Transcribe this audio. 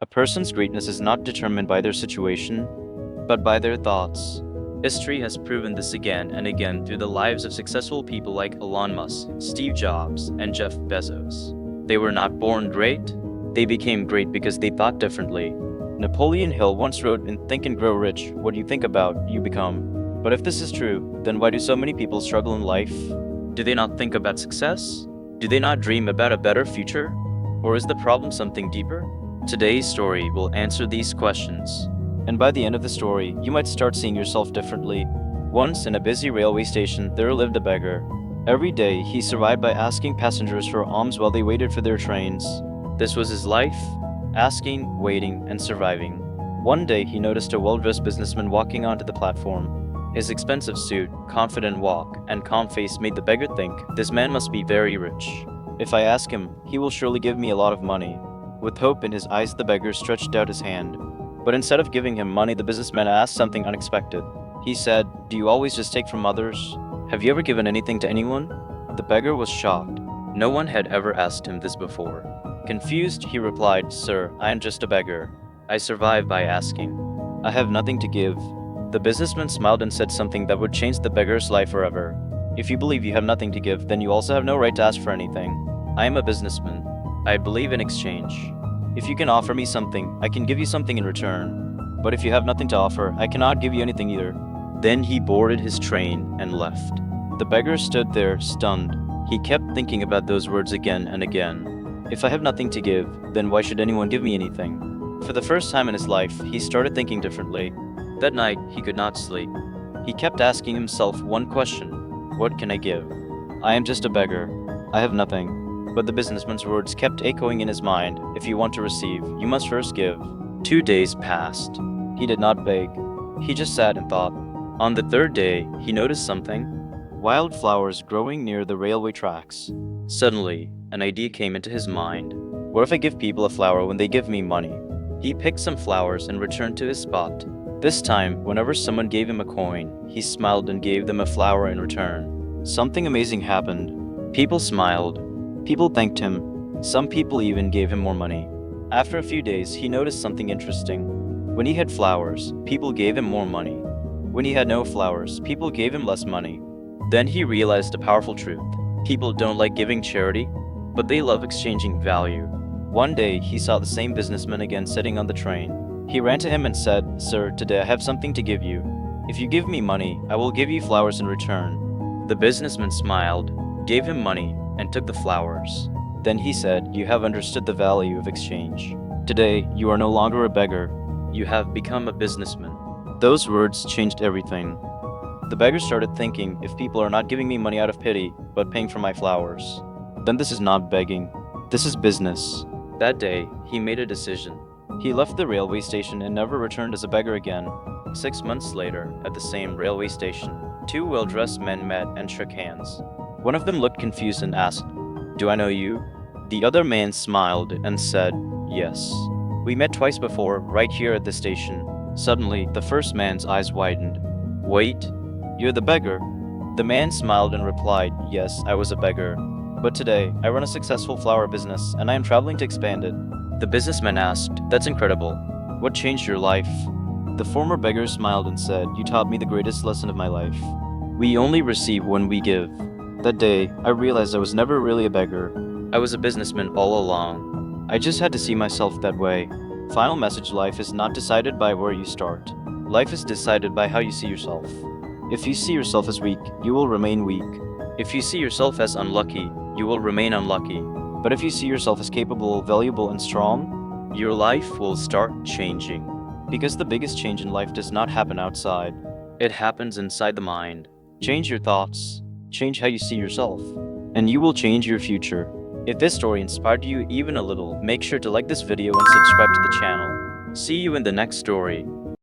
A person's greatness is not determined by their situation, but by their thoughts. History has proven this again and again through the lives of successful people like Elon Musk, Steve Jobs, and Jeff Bezos. They were not born great, they became great because they thought differently. Napoleon Hill once wrote in Think and Grow Rich, what you think about, you become. But if this is true, then why do so many people struggle in life? Do they not think about success? Do they not dream about a better future? Or is the problem something deeper? Today's story will answer these questions. And by the end of the story, you might start seeing yourself differently. Once in a busy railway station, there lived a beggar. Every day, he survived by asking passengers for alms while they waited for their trains. This was his life: asking, waiting, and surviving. One day, he noticed a well-dressed businessman walking onto the platform. His expensive suit, confident walk, and calm face made the beggar think, this man must be very rich. If I ask him, he will surely give me a lot of money. With hope in his eyes, the beggar stretched out his hand. But instead of giving him money, the businessman asked something unexpected. He said, do you always just take from others? Have you ever given anything to anyone? The beggar was shocked. No one had ever asked him this before. Confused, he replied, sir, I am just a beggar. I survive by asking. I have nothing to give. The businessman smiled and said something that would change the beggar's life forever. If you believe you have nothing to give, then you also have no right to ask for anything. I am a businessman. I believe in exchange. If you can offer me something, I can give you something in return. But if you have nothing to offer, I cannot give you anything either. Then he boarded his train and left. The beggar stood there, stunned. He kept thinking about those words again and again. If I have nothing to give, then why should anyone give me anything? For the first time in his life, he started thinking differently. That night, he could not sleep. He kept asking himself one question: what can I give? I am just a beggar. I have nothing. But the businessman's words kept echoing in his mind. If you want to receive, you must first give. 2 days passed. He did not beg. He just sat and thought. On the third day, he noticed something. Wildflowers growing near the railway tracks. Suddenly, an idea came into his mind. What if I give people a flower when they give me money? He picked some flowers and returned to his spot. This time, whenever someone gave him a coin, he smiled and gave them a flower in return. Something amazing happened. People smiled. People thanked him. Some people even gave him more money. After a few days, he noticed something interesting. When he had flowers, people gave him more money. When he had no flowers, people gave him less money. Then he realized a powerful truth. People don't like giving charity, but they love exchanging value. One day, he saw the same businessman again sitting on the train. He ran to him and said, sir, today I have something to give you. If you give me money, I will give you flowers in return. The businessman smiled, gave him money, and took the flowers. Then he said, you have understood the value of exchange. Today, you are no longer a beggar. You have become a businessman. Those words changed everything. The beggar started thinking, if people are not giving me money out of pity, but paying for my flowers, then this is not begging. This is business. That day, he made a decision. He left the railway station and never returned as a beggar again. 6 months later, at the same railway station, 2 well-dressed men met and shook hands. One of them looked confused and asked, do I know you? The other man smiled and said, yes. We met twice before, right here at the station. Suddenly, the first man's eyes widened. Wait, you're the beggar? The man smiled and replied, yes, I was a beggar. But today, I run a successful flower business and I am traveling to expand it. The businessman asked, that's incredible. What changed your life? The former beggar smiled and said, you taught me the greatest lesson of my life. We only receive when we give. That day, I realized I was never really a beggar. I was a businessman all along. I just had to see myself that way. Final message: life is not decided by where you start. Life is decided by how you see yourself. If you see yourself as weak, you will remain weak. If you see yourself as unlucky, you will remain unlucky. But if you see yourself as capable, valuable, and strong, your life will start changing. Because the biggest change in life does not happen outside. It happens inside the mind. Change your thoughts. Change how you see yourself, and you will change your future. If this story inspired you even a little, make sure to like this video and subscribe to the channel. See you in the next story.